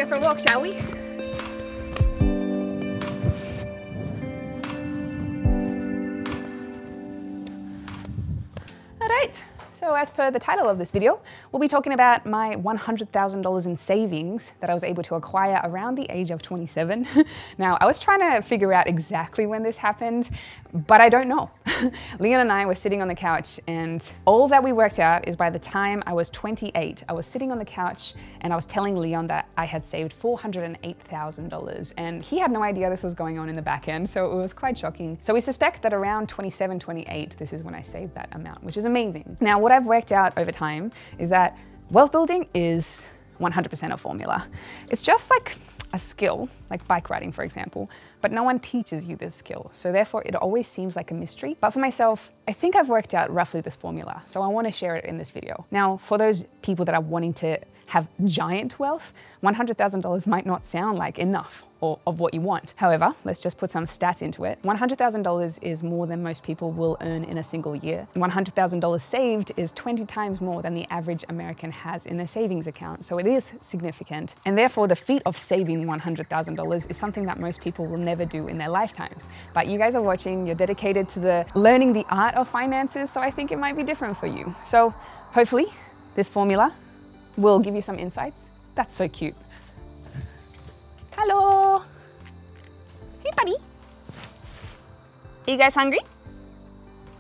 for a walk, shall we? All right. So as per the title of this video, we'll be talking about my $100,000 in savings that I was able to acquire around the age of 27. Now, I was trying to figure out exactly when this happened, but I don't know. Leon and I were sitting on the couch, and all that we worked out is by the time I was 28, I was sitting on the couch and I was telling Leon that I had saved $408,000, and he had no idea this was going on in the back end, so it was quite shocking. So we suspect that around 27, 28, this is when I saved that amount, which is amazing. Now, what I've worked out over time is that wealth building is 100% a formula. It's just like a skill, like bike riding, for example, but no one teaches you this skill. So therefore, it always seems like a mystery. But for myself, I think I've worked out roughly this formula. So I want to share it in this video. Now, for those people that are wanting to have giant wealth, $100,000 might not sound like enough or of what you want. However, let's just put some stats into it. $100,000 is more than most people will earn in a single year. $100,000 saved is 20 times more than the average American has in their savings account. So it is significant. And therefore, the feat of saving $100,000 is something that most people will never do in their lifetimes. But you guys are watching, you're dedicated to learning the art of finances, so I think it might be different for you. So hopefully, this formula will give you some insights. That's so cute. Hello. Hey, buddy. Are you guys hungry?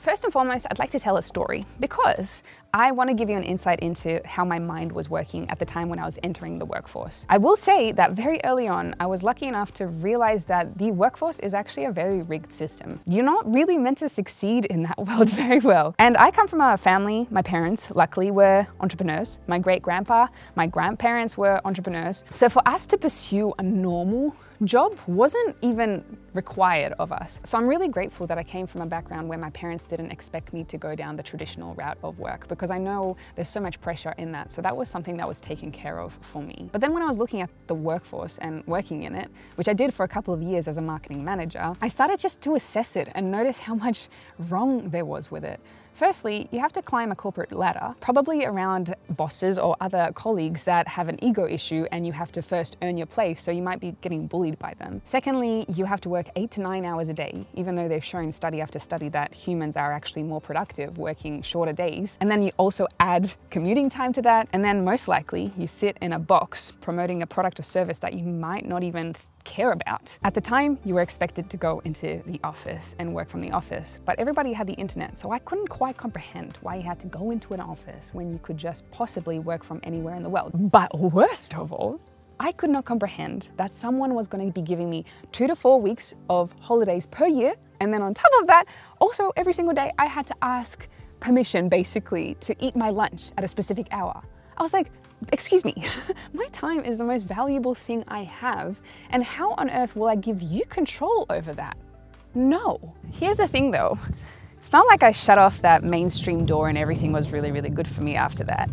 First and foremost, I'd like to tell a story because I want to give you an insight into how my mind was working at the time when I was entering the workforce. I will say that very early on, I was lucky enough to realize that the workforce is actually a very rigged system. You're not really meant to succeed in that world very well. And I come from a family, my parents, luckily, were entrepreneurs. My great-grandpa, my grandparents were entrepreneurs. So for us to pursue a normal job wasn't even required of us. So I'm really grateful that I came from a background where my parents didn't expect me to go down the traditional route of work, because I know there's so much pressure in that. So that was something that was taken care of for me. But then when I was looking at the workforce and working in it, which I did for a couple of years as a marketing manager, I started just to assess it and notice how much wrong there was with it. Firstly, you have to climb a corporate ladder, probably around bosses or other colleagues that have an ego issue, and you have to first earn your place, so you might be getting bullied by them. Secondly, you have to work 8 to 9 hours a day, even though they've shown study after study that humans are actually more productive working shorter days. And then you also add commuting time to that, and then most likely you sit in a box promoting a product or service that you might not even care about. At the time, you were expected to go into the office and work from the office, but everybody had the internet, so I couldn't quite comprehend why you had to go into an office when you could just possibly work from anywhere in the world. But worst of all, I could not comprehend that someone was going to be giving me 2 to 4 weeks of holidays per year, and then on top of that, also every single day I had to ask permission basically to eat my lunch at a specific hour. I was like, excuse me, my time is the most valuable thing I have, and how on earth will I give you control over that? No. Here's the thing though, it's not like I shut off that mainstream door and everything was really, really good for me after that.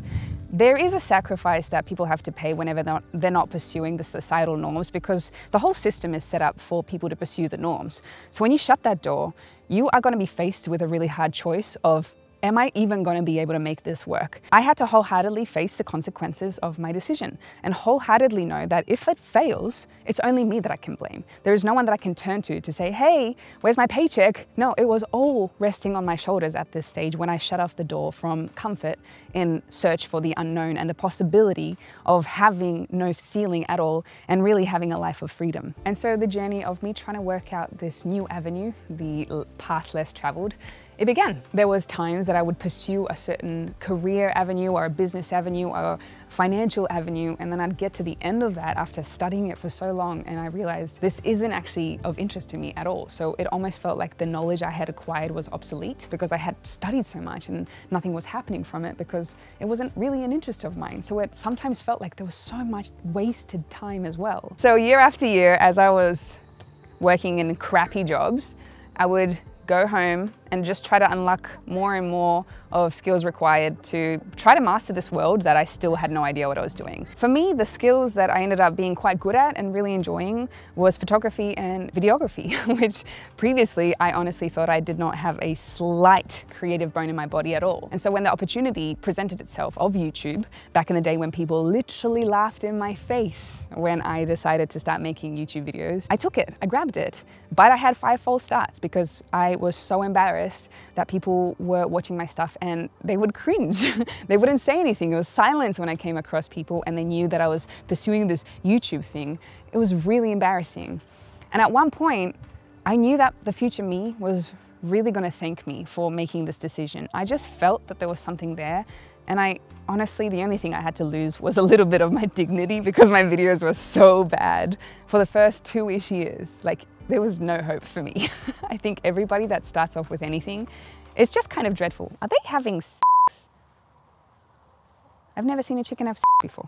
There is a sacrifice that people have to pay whenever they're not pursuing the societal norms, because the whole system is set up for people to pursue the norms. So when you shut that door, you are going to be faced with a really hard choice of, am I even going to be able to make this work? I had to wholeheartedly face the consequences of my decision and wholeheartedly know that if it fails, it's only me that I can blame. There is no one that I can turn to say, hey, where's my paycheck? No, it was all resting on my shoulders at this stage when I shut off the door from comfort in search for the unknown and the possibility of having no ceiling at all and really having a life of freedom. And so the journey of me trying to work out this new avenue, the path less traveled, it began. There was times that I would pursue a certain career avenue or a business avenue or a financial avenue, and then I'd get to the end of that after studying it for so long, and I realized this isn't actually of interest to me at all. So it almost felt like the knowledge I had acquired was obsolete because I had studied so much and nothing was happening from it because it wasn't really an interest of mine. So it sometimes felt like there was so much wasted time as well. So year after year, as I was working in crappy jobs, I would go home and just try to unlock more and more of skills required to try to master this world that I still had no idea what I was doing. For me, the skills that I ended up being quite good at and really enjoying was photography and videography, which previously I honestly thought I did not have a slight creative bone in my body at all. And so when the opportunity presented itself of YouTube, back in the day when people literally laughed in my face when I decided to start making YouTube videos, I took it, I grabbed it. But I had 5 false starts because I was so embarrassed that people were watching my stuff and they would cringe. They wouldn't say anything. It was silence when I came across people and they knew that I was pursuing this YouTube thing. It was really embarrassing. And at one point, I knew that the future me was really going to thank me for making this decision. I just felt that there was something there. And honestly, the only thing I had to lose was a little bit of my dignity because my videos were so bad. For the first 2-ish years, there was no hope for me. I think everybody that starts off with anything, it's just kind of dreadful. Are they having sex? I've never seen a chicken have sex before.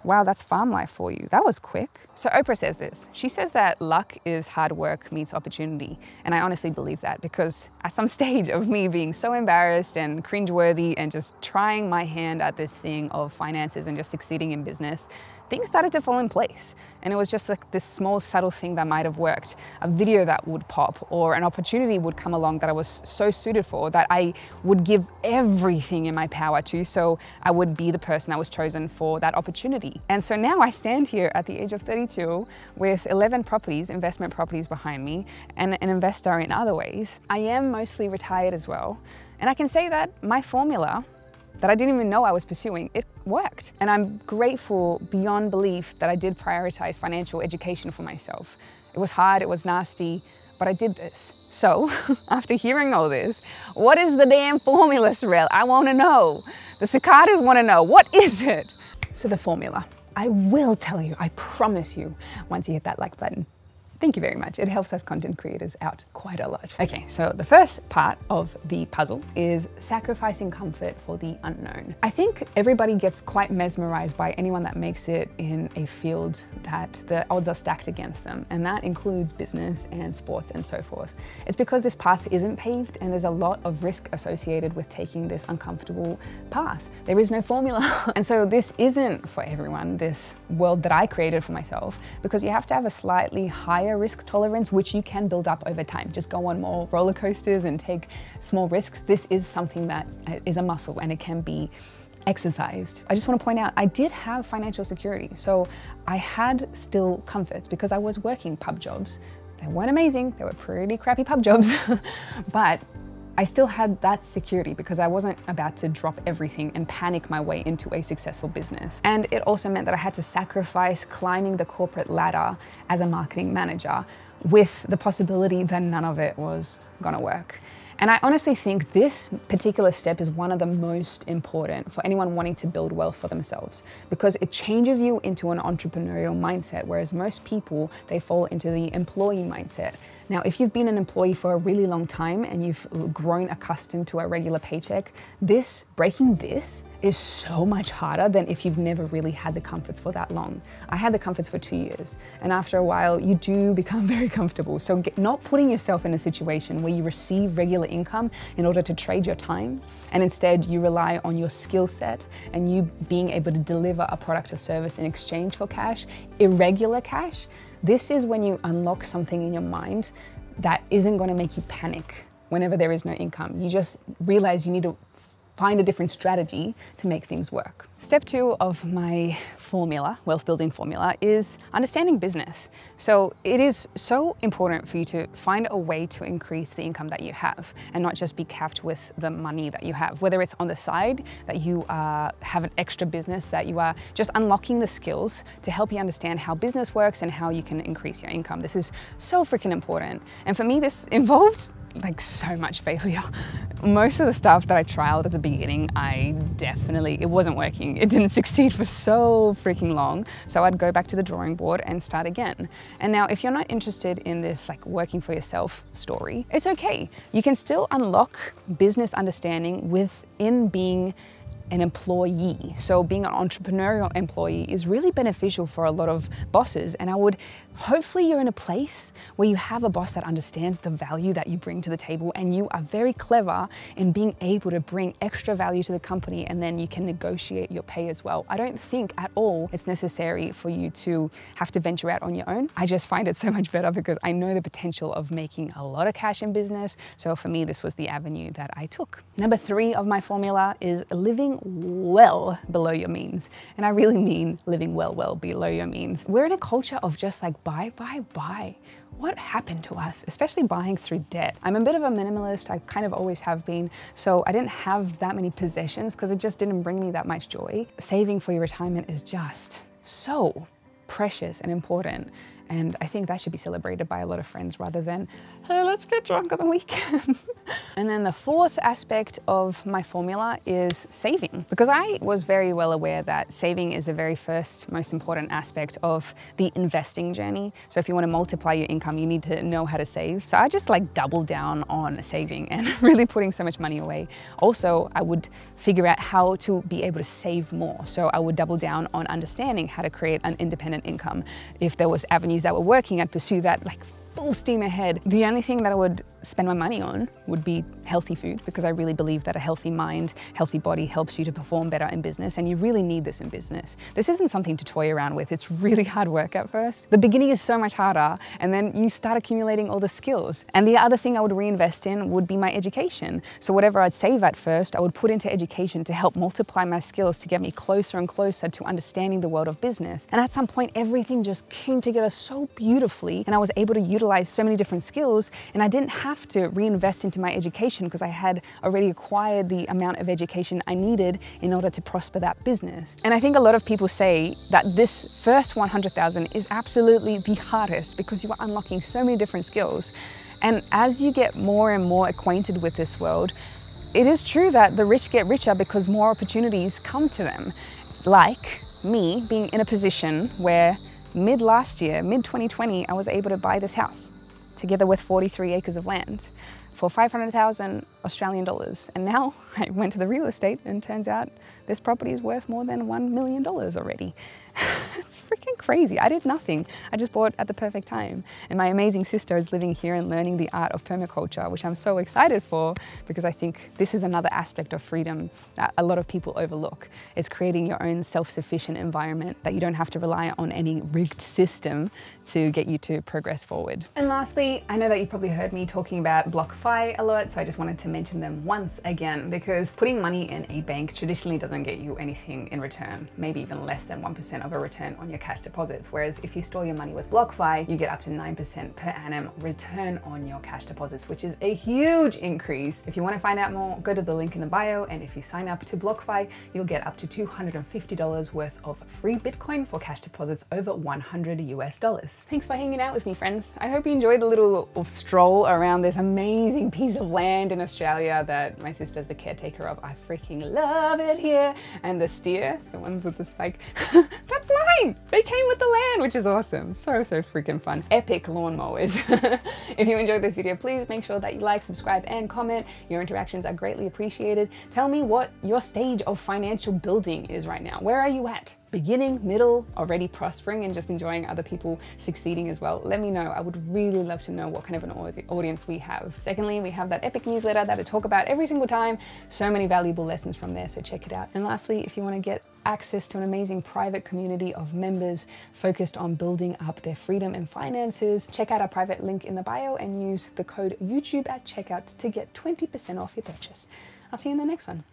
Wow, that's farm life for you. That was quick. So Oprah says this. She says that luck is hard work meets opportunity. And I honestly believe that because at some stage of me being so embarrassed and cringeworthy and just trying my hand at this thing of finances and just succeeding in business, things started to fall in place. And it was just like this small subtle thing that might have worked, a video that would pop or an opportunity would come along that I was so suited for that I would give everything in my power to, so I would be the person that was chosen for that opportunity. And so now I stand here at the age of 32 with 11 properties, investment properties behind me, and an investor in other ways. I am mostly retired as well. And I can say that my formula that I didn't even know I was pursuing, it worked. And I'm grateful beyond belief that I did prioritize financial education for myself. It was hard, it was nasty, but I did this. So, after hearing all this, what is the damn formula, Sorel? I wanna know. The cicadas wanna know, what is it? So the formula, I will tell you, I promise you, once you hit that like button. Thank you very much. It helps us content creators out quite a lot. Okay, so the first part of the puzzle is sacrificing comfort for the unknown. I think everybody gets quite mesmerized by anyone that makes it in a field that the odds are stacked against them, and that includes business and sports and so forth. It's because this path isn't paved and there's a lot of risk associated with taking this uncomfortable path. There is no formula. And so this isn't for everyone, this world that I created for myself, because you have to have a slightly higher risk tolerance, which you can build up over time. Just go on more roller coasters and take small risks. This is something that is a muscle and it can be exercised. I just want to point out, I did have financial security. So I had still comforts because I was working pub jobs. They weren't amazing. They were pretty crappy pub jobs, but I still had that security because I wasn't about to drop everything and panic my way into a successful business. And it also meant that I had to sacrifice climbing the corporate ladder as a marketing manager with the possibility that none of it was gonna work. And I honestly think this particular step is one of the most important for anyone wanting to build wealth for themselves, because it changes you into an entrepreneurial mindset, whereas most people, they fall into the employee mindset. Now, if you've been an employee for a really long time and you've grown accustomed to a regular paycheck, breaking this is so much harder than if you've never really had the comforts for that long. I had the comforts for 2 years, and after a while, you do become very comfortable. So not putting yourself in a situation where you receive regular income in order to trade your time, and instead you rely on your skill set and you being able to deliver a product or service in exchange for cash, irregular cash. This is when you unlock something in your mind that isn't going to make you panic whenever there is no income. You just realize you need to find a different strategy to make things work. Step 2 of my formula, wealth building formula, is understanding business. So it is so important for you to find a way to increase the income that you have and not just be capped with the money that you have. Whether it's on the side that you have an extra business, that you are just unlocking the skills to help you understand how business works and how you can increase your income. This is so freaking important. And for me, this involved like so much failure. Most of the stuff that I trialed at the beginning, it wasn't working. It didn't succeed for so freaking long. So I'd go back to the drawing board and start again. And now if you're not interested in this like working for yourself story, it's okay. You can still unlock business understanding within being an employee. So being an entrepreneurial employee is really beneficial for a lot of bosses, and I would Hopefully you're in a place where you have a boss that understands the value that you bring to the table and you are very clever in being able to bring extra value to the company, and then you can negotiate your pay as well. I don't think at all it's necessary for you to have to venture out on your own. I just find it so much better because I know the potential of making a lot of cash in business. So for me, this was the avenue that I took. Number 3 of my formula is living well below your means. And I really mean living well below your means. We're in a culture of just like buy. What happened to us, especially buying through debt? I'm a bit of a minimalist. I kind of always have been. So I didn't have that many possessions because it just didn't bring me that much joy. Saving for your retirement is just so precious and important. And I think that should be celebrated by a lot of friends rather than, hey, let's get drunk on the weekends. And then the 4th aspect of my formula is saving, because I was very well aware that saving is the very first most important aspect of the investing journey. So if you want to multiply your income, you need to know how to save. So I just like doubled down on saving and really putting so much money away. Also, I would figure out how to be able to save more. So I would double down on understanding how to create an independent income. If there was avenues that were working, I'd pursue that like full steam ahead. The only thing that I would spend my money on would be healthy food, because I really believe that a healthy mind, healthy body helps you to perform better in business, and you really need this in business. This isn't something to toy around with. It's really hard work at first. The beginning is so much harder, and then you start accumulating all the skills. And the other thing I would reinvest in would be my education. So whatever I'd save at first, I would put into education to help multiply my skills to get me closer and closer to understanding the world of business. And at some point, everything just came together so beautifully, and I was able to utilize so many different skills, and I didn't have to reinvest into my education because I had already acquired the amount of education I needed in order to prosper that business. And I think a lot of people say that this first 100,000 is absolutely the hardest because you are unlocking so many different skills. And as you get more and more acquainted with this world, it is true that the rich get richer because more opportunities come to them. Like me being in a position where mid 2020, I was able to buy this house together with 43 acres of land for 500,000 Australian dollars. And now I went to the real estate and turns out this property is worth more than $1 million already. It's freaking crazy. I did nothing. I just bought at the perfect time. And my amazing sister is living here and learning the art of permaculture, which I'm so excited for, because I think this is another aspect of freedom that a lot of people overlook. It's creating your own self-sufficient environment that you don't have to rely on any rigged system to get you to progress forward. And lastly, I know that you've probably heard me talking about BlockFi a lot, so I just wanted to mention them once again, because putting money in a bank traditionally doesn't get you anything in return, maybe even less than 1% of a return on your cash deposits. Whereas if you store your money with BlockFi, you get up to 9% per annum return on your cash deposits, which is a huge increase. If you want to find out more, go to the link in the bio, and if you sign up to BlockFi, you'll get up to $250 worth of free Bitcoin for cash deposits over $100 US. Thanks for hanging out with me, friends. I hope you enjoyed the little stroll around this amazing piece of land in Australia that my sister's the caretaker of. I freaking love it here. And the steer, the ones with the spike, that's mine. They came with the land, which is awesome. So freaking fun. Epic lawnmowers. If you enjoyed this video, please make sure that you like, subscribe, and comment. Your interactions are greatly appreciated. Tell me what your stage of financial building is right now. Where are you at? Beginning, middle, already prospering, and just enjoying other people succeeding as well? Let me know. I would really love to know what kind of an audience we have. Secondly, we have that epic newsletter that I talk about every single time. So many valuable lessons from there, so check it out. And lastly, if you want to get access to an amazing private community of members focused on building up their freedom and finances, check out our private link in the bio and use the code YouTube at checkout to get 20% off your purchase. I'll see you in the next one.